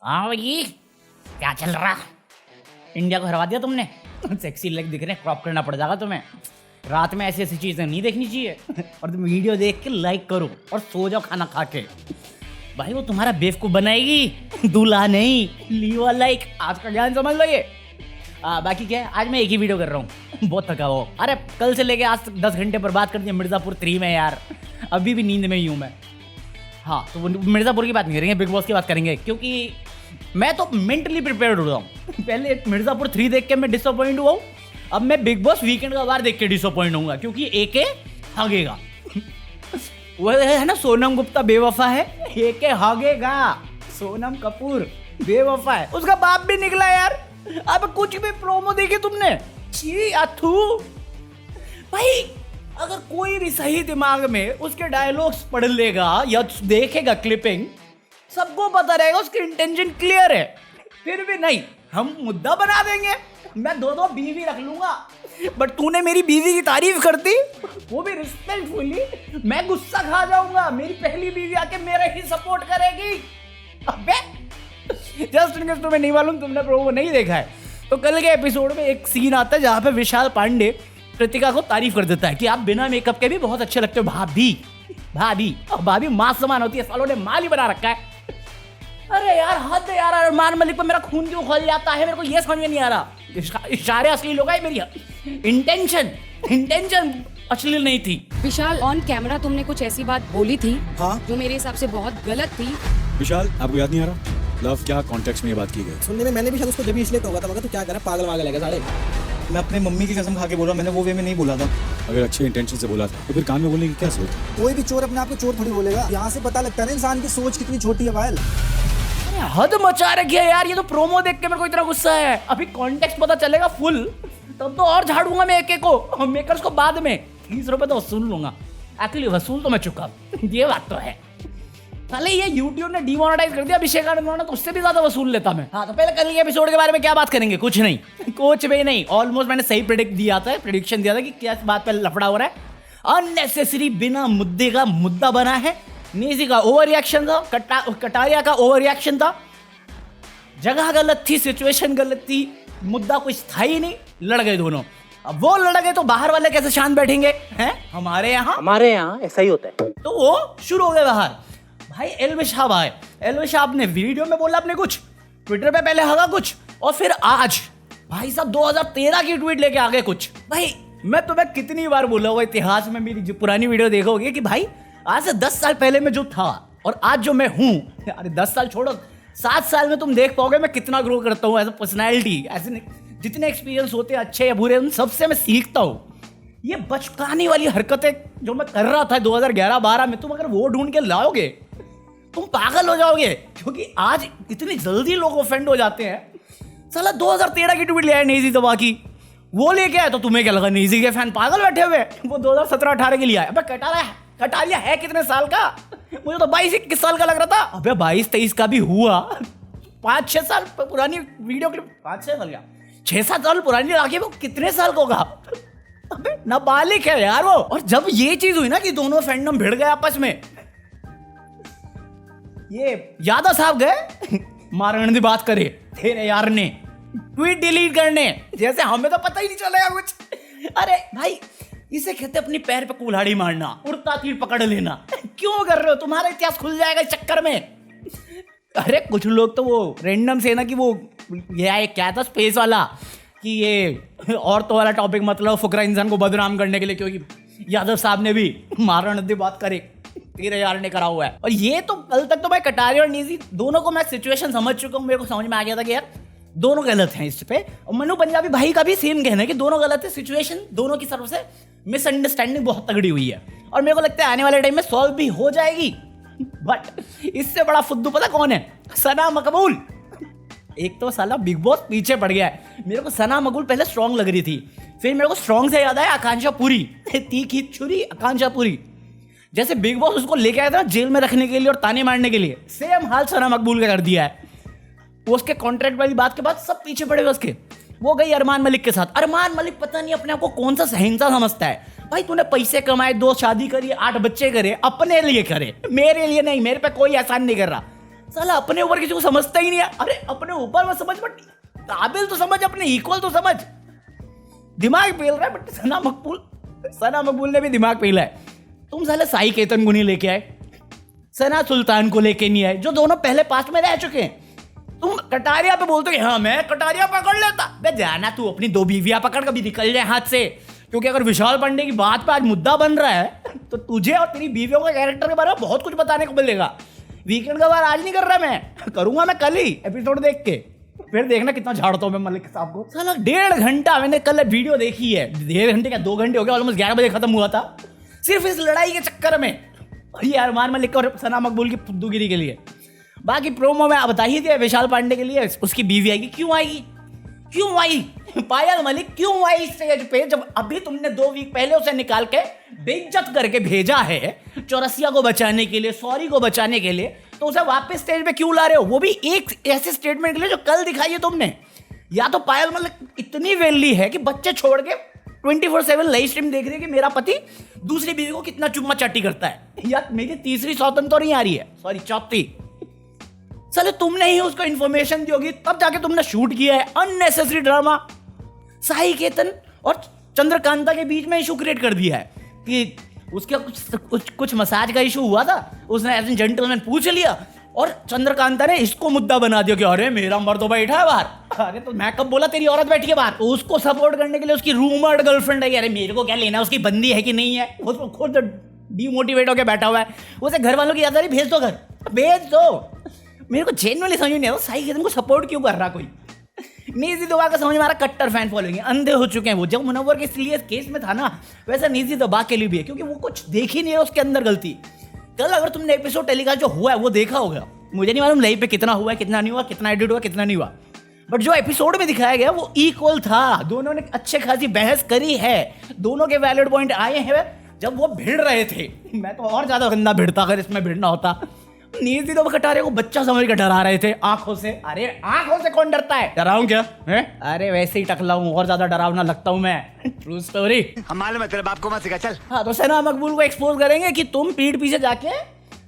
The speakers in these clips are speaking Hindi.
हाँ भाई, क्या चल रहा? इंडिया को हरवा दिया तुमने। सेक्सी लेग दिख रहे, क्रॉप करना पड़ जाएगा तुम्हें। रात में ऐसी ऐसी चीजें नहीं देखनी चाहिए। और तुम वीडियो देख के लाइक करो और सो जाओ खाना खा के। भाई वो तुम्हारा बेवकूफ बनाएगी, दूल्हा नहीं। लीवा लाइक, आज का ज्ञान समझ लो ये। बाकी क्या है, आज मैं एक ही वीडियो कर रहा हूँ। बहुत थका हुआ। अरे कल से लेके आज तक 10 घंटे बर्बाद कर दिए मिर्जापुर 3 में यार। अभी भी नींद में ही हूँ मैं। हाँ, तो मिर्जापुर की बात नहीं करेंगे, बिग बॉस की बात करेंगे, क्योंकि मैं तो मेंटली प्रिपेयर्ड हो रहा हूँ। पहले मिर्जापुर 3 देख के मैं डिसअपॉइंट हुआ हूँ, अब मैं बिग बॉस वीकेंड का बार देख के डिसअपॉइंट होऊंगा, क्योंकि एके हागेगा। वो है ना, सोनम गुप्ता बेवफा है, एके हागेगा। सोनम कपूर बेवफा है, उसका बाप भी निकला यार। अब कुछ भी प्रोमो देखी तुमने? छी अथू भाई, अगर कोई भी सही दिमाग में उसके डायलॉग्स पढ़ लेगा या देखेगा क्लिपिंग, सबको पता रहेगा उसकी इंटेंशन क्लियर है। फिर भी नहीं, हम मुद्दा बना देंगे। मैं 2 बीवी रख लूंगा, बट तूने मेरी बीवी की तारीफ कर दी, वो भी रिस्पेक्टफुली। मैं गुस्सा खा जाऊंगा, मेरी पहली बीवी आके मेरा ही सपोर्ट करेगी। अबे जस्ट इन केस तुम्हें नहीं मालूम, तुमने प्रोमो नहीं देखा है, तो कल के एपिसोड में एक सीन आता है जहां पे विशाल पांडे कृतिका को तारीफ कर देता है कि आप बिना मेकअप के भी बहुत अच्छे लगते हो भाभी। भाभी और भाभी मां समान होती है, सालों ने माल ही बना रखा है। अरे यार हद है यार, अरमान मलिक पर मेरा खून क्यों खोल जाता है, मेरे को ये समझ में नहीं आ रहा। इशारे असली लोग है, मेरी इंटेंशन अश्लील नहीं थी। विशाल, ऑन कैमरा तुमने कुछ ऐसी बात बोली थी हाँ? जो मेरे हिसाब से बहुत गलत थी। विशाल, आपको याद नहीं आ रहा लव क्या कॉन्टेक्स्ट में ये बात की गई? सुनने में मैंने भी शायद उसको जब इसलिए कहा था, मगर तू क्या कर रहा है, पागल वागल है क्या साले? मैं अपने मम्मी की कसम खा के बोल रहा हूँ, मैंने वो वे में नहीं बोला था। अगर अच्छे इंटेंशन से बोला था तो फिर कान में बोलने की क्या सोच? कोई भी चोर अपने आप को चोर थोड़ी बोलेगा। यहाँ से पता लगता है ना इंसान की सोच कितनी छोटी है पायल। हद मचा रखी है यार, ये तो प्रोमो देख के मेरे को इतना गुस्सा है। अभी कॉन्टेक्स्ट पता चलेगा फुल, तब तो और झाड़ूंगा मैं एक को, और मेकर्स को बाद में 30 रुपए तो वसूल लूंगा। एक्चुअली वसूल तो मैं चुका, ये बात तो है। पहले ये यूट्यूब ने डिमोनेटाइज कर दिया अभिषेक आनंद, तो उससे भी ज्यादा वसूल लेता मैं। हाँ, तो पहले कल के एपिसोड के बारे में क्या बात करेंगे? कुछ नहीं, कुछ भी नहीं। ऑलमोस्ट मैंने सही प्रेडिक्शन दिया था कि क्या बात पे लफड़ा हो रहा है। अननेसेसरी बिना मुद्दे का मुद्दा बना है। नीजी का ओवर रिएक्शन था, कटारिया का ओवर रिएक्शन था। जगह गलत थी, सिचुएशन गलत थी, मुद्दा कुछ था ही नहीं, लड़ गए दोनों। अब वो लड़ गए तो बाहर वाले कैसे शांत बैठेंगे हैं? हमारे यहाँ ऐसा ही होता है। तो वो शुरू हो गए बाहर। भाई एलविश साहब आए, एलविश साहब ने वीडियो में बोला अपने कुछ, ट्विटर पे पहले हगा कुछ, और फिर आज भाई साहब 2013 की ट्वीट लेके आ गए कुछ। भाई मैं तुम्हें कितनी बार बोला हुआ, इतिहास में मेरी जो पुरानी वीडियो देखोगे कि भाई आज से 10 साल पहले मैं जो था और आज जो मैं हूं, अरे 10 साल छोड़ो, 7 साल में तुम देख पाओगे मैं कितना ग्रो करता हूँ एज अ पर्सनैलिटी। ऐसे जितने एक्सपीरियंस होते हैं अच्छे या बुरे, उन सबसे मैं सीखता हूँ। ये बचकानी वाली हरकतें जो मैं कर रहा था 2011-12 में, तुम अगर वो ढूंढ के लाओगे तुम पागल हो जाओगे, क्योंकि आज इतनी जल्दी लोग ऑफेंड हो जाते हैं। साला 2013 की ट्वीट ले आया नेजी दबा की, वो लेके आया, तो तुम्हें क्या लगा नेजी के फैन पागल बैठे हुए? वो 2017-18 के लिए आया। अबे कटारिया है कितने साल का? मुझे तो 22-21 साल का लग रहा था। अबे 22-23 का भी हुआ। 5-6 साल पुरानी वीडियो क्लिप, 5-6 साल क्या, 6-7 साल पुरानी राखी, वो कितने साल का होगा? अबे नाबालिग है यार वो। और जब ये चीज हुई ना कि दोनों फैंडम भिड़ गए आपस में, ये यादव साहब गए मारण की बात करे तेरे यार ने, ट्वीट डिलीट करने, जैसे हमें तो पता ही नहीं चलेगा कुछ। अरे भाई, इसे कहते अपनी पैर पे कुल्हाड़ी मारना, उड़ता तीर पकड़ लेना। क्यों कर रहे हो? तुम्हारा इतिहास खुल जाएगा इस चक्कर में। अरे कुछ लोग तो वो रैंडम से ना कि वो ये क्या था स्पेस वाला, कि ये औरतों वाला टॉपिक, मतलब फुकरा इंसान को बदनाम करने के लिए, क्योंकि यादव साहब ने भी मारण की बात करे, तेरे यार ने करा हुआ है। और ये तो कल तक तो भाई कटारिया और नीजी दोनों को मैं सिचुएशन समझ चुका हूँ, मेरे को समझ में आ गया था कि यार दोनों गलत हैं इस पे। और मनु पंजाबी भाई का भी सेम कहना है कि दोनों गलत है, सिचुएशन दोनों की तरफ से मिसअंडरस्टैंडिंग बहुत तगड़ी हुई है, और मेरे को लगता है आने वाले टाइम में सॉल्व भी हो जाएगी। बट इससे बड़ा फुद्दू पता कौन है? सना मकबूल। एक तो साला बिग बॉस पीछे पड़ गया है। मेरे को सना मकबूल पहले स्ट्रॉन्ग लग रही थी, फिर मेरे को स्ट्रॉन्ग से याद आया आकांक्षा पुरी, तीखी छुरी आकांक्षा पुरी। जैसे बिग बॉस उसको लेके आया था जेल में रखने के लिए और ताने मारने के लिए, सेम हाल सना मकबूल का कर दिया है। वो उसके कॉन्ट्रैक्ट वाली बात के बाद सब पीछे पड़े हुए उसके। वो गई अरमान मलिक के साथ। अरमान मलिक पता नहीं अपने आप को कौन सा शहंशाह समझता है। भाई तूने पैसे कमाए, 2 शादी करी, 8 बच्चे करे, अपने लिए करे, मेरे लिए नहीं, मेरे पे कोई एहसान नहीं कर रहा। साला अपने ऊपर किसी को समझता ही नहीं है। अरे अपने ऊपर मत समझ, बट काबिल तो समझ, अपने इक्वल तो समझ। दिमाग पेल रहा है, बट सना मकबूल ने भी दिमाग पेला है। तुम साले साई केतन को नहीं लेके आए, सना सुल्तान को लेके नहीं आए, जो दोनों पहले पास्ट में रह चुके हैं। तुम कटारिया पे बोलते हो हाँ मैं कटारिया पकड़ लेता। बे जाना तू अपनी 2 बीवियां पकड़, कभी निकल जाए हाथ से। क्योंकि अगर विशाल पांडे की बात पे आज मुद्दा बन रहा है तो तुझे और तेरी बीवियों के कैरेक्टर के बारे में बहुत कुछ बताने को मिलेगा। वीकेंड का बार आज नहीं कर रहा, मैं करूंगा, मैं कल ही एपिसोड देख के। फिर देखना कितना झाड़ता हूं मैं मलिक साहब को। साला 1.5 घंटा मैंने कल वीडियो देखी है, 1.5 घंटे क्या 2 घंटे हो गए, ऑलमोस्ट 11 बजे खत्म हुआ था, सिर्फ इस लड़ाई के चक्कर में, ये अरमान मलिक और सना मकबूल की फुद्दूगिरी के लिए। बाकी प्रोमो में बता ही दिया विशाल पांडे के लिए उसकी बीवी आएगी। क्यों आई पायल मलिक क्यों आई स्टेज पे, जब अभी तुमने 2 वीक पहले उसे निकाल के बेइज्जत करके भेजा है चौरसिया को बचाने के लिए, सॉरी को बचाने के लिए, तो उसे वापस स्टेज पे क्यों ला रहे हो? वो भी एक ऐसे स्टेटमेंट के लिए जो कल दिखाई है तुमने। या तो पायल मलिक इतनी वेली है कि बच्चे छोड़ के 24/7 लाइव स्ट्रीम देख रही है कि मेरा पति दूसरी बीवी को कितना चुम्मा चाटी करता है, या मेरी तीसरी सौतन तो नहीं आ रही है, सॉरी चौथी। चलो तुमने ही उसको इन्फॉर्मेशन दी होगी, तब जाके तुमने शूट किया है अननेसेसरी ड्रामा। साई केतन और चंद्रकांता के बीच में इशू क्रिएट कर दिया है कि उसके कुछ मसाज का इशू हुआ था, उसने एज एन जेंटलमैन पूछ लिया और चंद्रकांता ने इसको मुद्दा बना दिया कि अरे मेरा मर्द तो बैठा है बाहर। अरे तो मैं कब बोला तेरी औरत बैठी है बाहर? तो उसको सपोर्ट करने के लिए उसकी रूमर्ड गर्लफ्रेंड है, अरे मेरे को क्या लेना, उसकी बंदी है कि नहीं है, वो खुद डीमोटिवेट होकर बैठा हुआ है। उसे घर वालों की याद आ रही, भेज दो घर, भेज दो। मेरे को जेन्युइनली समझ नहीं आता साई केतन को सपोर्ट क्यों कर रहा कोई। नीजी दबा का समझ में आ रहा, कट्टर फैन फॉलोइंग है, अंधे हो चुके हैं वो। जब मुनव्वर के इसलिए केस में था ना, वैसा नीजी दबा के लिए भी है, क्योंकि वो कुछ देख ही नहीं रहा उसके अंदर गलती। कल अगर तुमने एपिसोड टेलीकास्ट जो हुआ है वो देखा होगा, मुझे नहीं मालूम लाइव पे कितना हुआ है, कितना नहीं हुआ, कितना एडिट हुआ, कितना नहीं हुआ, बट जो एपिसोड में दिखाया गया वो इक्वल था। दोनों ने अच्छे खासी बहस करी है, दोनों के वैलिड पॉइंट आए हैं। जब वो भिड़ रहे थे, मैं तो और ज्यादा गंदा भिड़ता अगर इसमें भिड़ना होता। नीति तो कटारे को बच्चा समझ के डरा रहे थे आंखों से। अरे आंखों से कौन डरता है? डराऊं क्या है? अरे वैसे ही टकला हूं, और ज्यादा डरावना लगता हूं मैं। True story. हम मालूम है, तेरे बाप को मत सिखा, चल। हाँ तो सना मकबूल को एक्सपोज करेंगे कि तुम पीठ पीछे जाके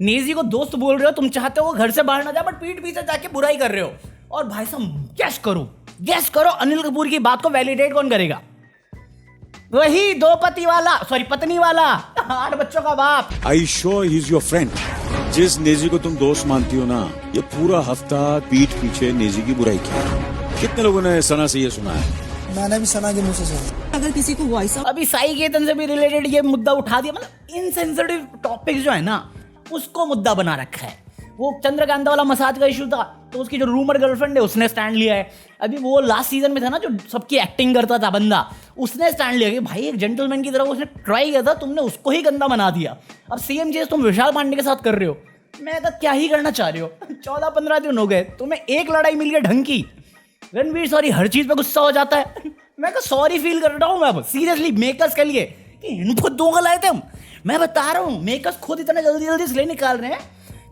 नीजी को दोस्त बोल रहे हो, तुम चाहते हो वो घर से बाहर ना जाए, बट पीठ पीछे जाके बुराई कर रहे हो। और भाई साहब गैस करो अनिल कपूर की बात को वैलिडेट कौन करेगा? वही 2 पत्नी वाला 8 बच्चों का बाप। I sure he is your friend. जिस नेजी को तुम दोस्त मानती हो ना, ये पूरा हफ्ता पीठ पीछे नेजी की बुराई की। कितने लोगों ने सना से ये सुना है? मैंने भी सना के मुंह से सुना। अगर किसी को वॉइस अभी साई केतन से भी रिलेटेड ये मुद्दा उठा दिया, मतलब इनसेंसिटिव टॉपिक जो है ना उसको मुद्दा बना रखा है। वो चंद्रकांता वाला मसाज का इशू था, तो उसकी जो रूमर गर्लफ्रेंड है उसने स्टैंड लिया है। अभी वो लास्ट सीजन में था ना, जो सबकी एक्टिंग करता था बंदा, उसने स्टैंड लिया कि भाई एक जेंटलमैन की तरह उसने ट्राई किया था, तुमने उसको ही गंदा बना दिया। अब सेम चीज तुम विशाल पांडे के साथ कर रहे हो। मैं तो क्या ही करना चाह रहे हो? 14-15 दिन हो गए, तुम्हें एक लड़ाई मिल गई ढंग की। रणवीर सॉरी हर चीज पे गुस्सा हो जाता है। मैं तो सॉरी फील कर रहा हूँ मैं अब सीरियसली मेकर्स के लिए कि इनको 2 गलाए थे हम। मैं बता रहा हूँ मेकर्स खुद इतना जल्दी इसलिए निकाल रहे हैं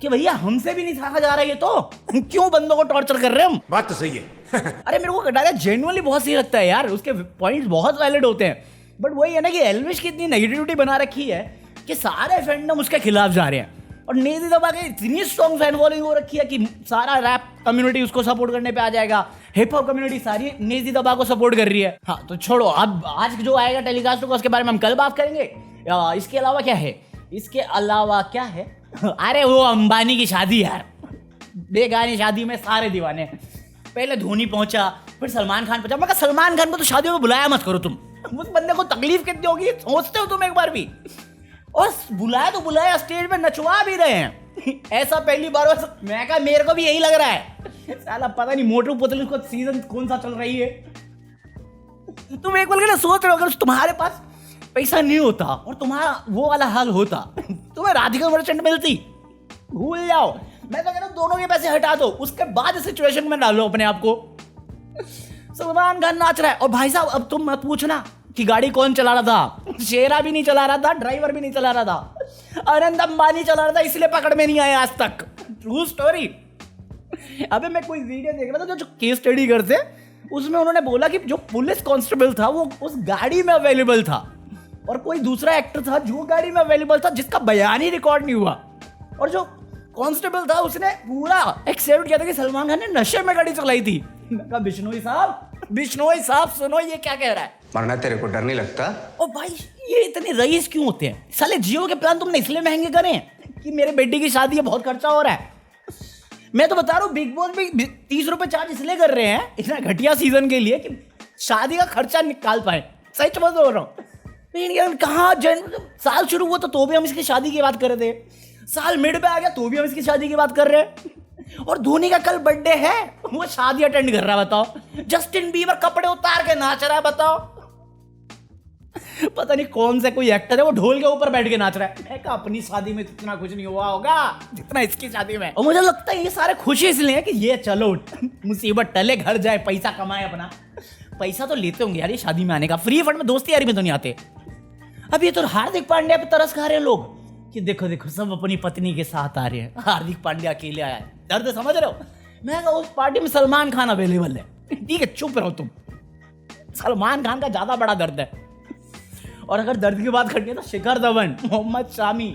कि भैया हमसे भी नहीं थाका जा रहा है ये, तो क्यों बंदों को टॉर्चर कर रहे हैं हम? बात तो सही है। अरे मेरे को कटारिया जेन्युइनली बहुत सही लगता है यार, उसके पॉइंट्स बहुत वैलिड होते हैं, बट वही है ना कि एल्विश की इतनी नेगेटिविटी बना रखी है कि सारे फैंडम उसके खिलाफ जा रहे हैं। और नेजी दबा के इतनी स्ट्रॉन्ग फैन फॉलोइंग हो रखी है कि सारा रैप कम्युनिटी उसको सपोर्ट करने पे आ जाएगा, हिप हॉप कम्युनिटी सारी नेजी दबा को सपोर्ट कर रही है। हाँ तो छोड़ो, अब आज जो आएगा टेलीकास्ट होगा उसके बारे में हम कल बात करेंगे। इसके अलावा क्या है? अरे वो अंबानी की शादी यार, बेगानी शादी में सारे दीवाने। पहले धोनी पहुंचा, फिर सलमान खान पहुंचा। मैं कहा सलमान खान को तो शादियों में बुलाया मत करो तुम, उस बंदे को तकलीफ कितनी होगी सोचते हो तुम एक बार भी? और बुलाया तो बुलाया, स्टेज पे नचवा भी रहे हैं। ऐसा पहली बार मैं कहा मेरे को भी यही लग रहा है। साला पता नहीं मोटू पतलू को सीजन कौन सा चल रही है। तुम एक बार सोच रहे हो, अगर तुम्हारे पास पैसा नहीं होता और तुम्हारा वो वाला हाल होता, तुम्हें राधिका मर्चेंट मिलती? भूल जाओ। मैं तो कह रहा हूं दोनों के पैसे हटा दो, उसके बाद सिचुएशन में डालो अपने आप को। सलमान खान नाच रहा है, और भाई साहब अब तुम मत पूछना कि गाड़ी कौन चला रहा था। शेरा भी नहीं चला रहा था, ड्राइवर भी नहीं चला रहा था, अनंत अंबानी चला रहा था, इसलिए पकड़ में नहीं आया आज तक। True story. अबे मैं कोई वीडियो देख रहा था जो केस स्टडी करते, उसमें उन्होंने बोला कि जो पुलिस कांस्टेबल था वो उस गाड़ी में अवेलेबल था, और कोई दूसरा एक्टर था जो गाड़ी में अवेलेबल था जिसका बयान ही रिकॉर्ड नहीं हुआ, और जो कांस्टेबल था, उसने पूरा एक्सेप्ट किया था कि सलमान खान ने नशे में गाड़ी चलाई थी। मैं कहा बिश्नोई साहब सुनो ये क्या कह रहा है। मरना तेरे को डर नहीं लगता? ओ भाई ये इतने रईस क्यों होते हैं साले? जियो के प्लान तुमने इसलिए महंगे करे कि मेरे बेटी की शादी है, बहुत खर्चा हो रहा है। मैं तो बता रहा हूँ बिग बॉस भी 30 रुपए चार्ज इसलिए कर रहे हैं इतना घटिया सीजन के लिए कि शादी का खर्चा निकाल पाए। सच बात बोल रहा हूँ। लेकिन कहाँ साल शुरू हुआ तो भी हम इसकी शादी की बात कर रहे थे, साल मिड पे आ गया तो भी हम इसकी शादी की बात कर रहे हैं। और धोनी का कल बर्थडे है, वो शादी अटेंड कर रहा है। बताओ जस्टिन बीबर कपड़े उतार के नाच रहा है। बताओ पता नहीं कौन सा कोई एक्टर है वो ढोल के ऊपर बैठ के नाच रहा है। मैं कहा अपनी शादी में इतना कुछ नहीं हुआ होगा जितना इसकी शादी में। और मुझे लगता है ये सारे खुशी इसलिए है कि ये चलो मुसीबत टले, घर जाए, पैसा कमाए अपना। पैसा तो लेते होंगे यार ये शादी में आने का, फ्री फंड में दोस्ती यारी में तो नहीं आते। अब ये तो हार्दिक पांड्या पे तरस खा रहे हैं लोग कि देखो देखो सब अपनी पत्नी के साथ आ रहे हैं, हार्दिक पांड्या अकेले आया है। दर्द समझ रहे हो? मैं कहा उस पार्टी में सलमान खान अवेलेबल है। ठीक है चुप रहो तुम, सलमान खान का ज्यादा बड़ा दर्द है। और अगर दर्द की बात करनी है तो शिखर धवन, मोहम्मद शामी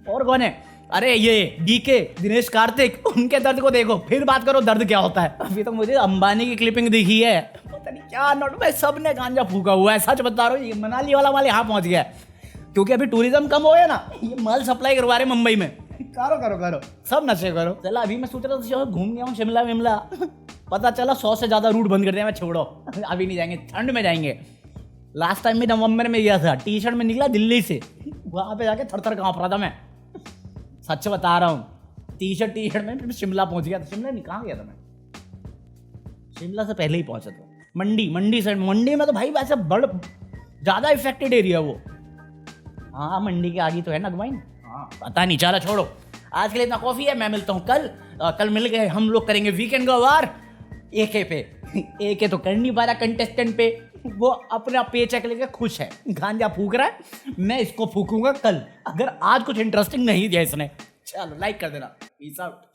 और कौन है, अरे ये डीके, दिनेश कार्तिक, उनके दर्द को देखो फिर बात करो दर्द क्या होता है। अभी तो मुझे अंबानी की क्लिपिंग दिखी है, पता नहीं क्या नोट में सबने गांजा फूका हुआ है। सच बता रहा हूँ ये मनाली वाला माल यहाँ पहुंच गया है क्योंकि अभी टूरिज्म कम हो गया ना, ये माल सप्लाई करवा रहे मुंबई में। करो सब नशे करो। चला अभी मैं सोच रहा था घूम गया हूँ शिमला विमला, पता चला 100 से ज्यादा रूट बंद कर दिया। मैं छोड़ो अभी नहीं जाएंगे, ठंड में जाएंगे। लास्ट टाइम भी नवंबर में गया था, टी शर्ट में निकला दिल्ली से, वहां पे जाके थर कांप रहा था मैं। सच बता रहा हूँ, टी शर्ट में फिर शिमला पहुंच गया था। शिमला नहीं, कहाँ गया था मैं? शिमला से पहले ही पहुंचा था मंडी साइड। मंडी में तो भाई वैसे बड़ ज्यादा इफेक्टेड एरिया वो। हाँ मंडी के आगे तो है ना अगवाइन। हाँ पता नहीं, चलो छोड़ो। आज के लिए इतना कॉफी है, मैं मिलता हूँ कल मिल गए हम लोग करेंगे वीकेंड का वार एके पे। एके तो कर नहीं पा रहा कंटेस्टेंट पे, वो अपना पे चेक लेके खुश है, गांजा फूक रहा है। मैं इसको फूकूंगा कल अगर आज कुछ इंटरेस्टिंग नहीं दिया इसने। चलो लाइक कर देना, पीस आउट।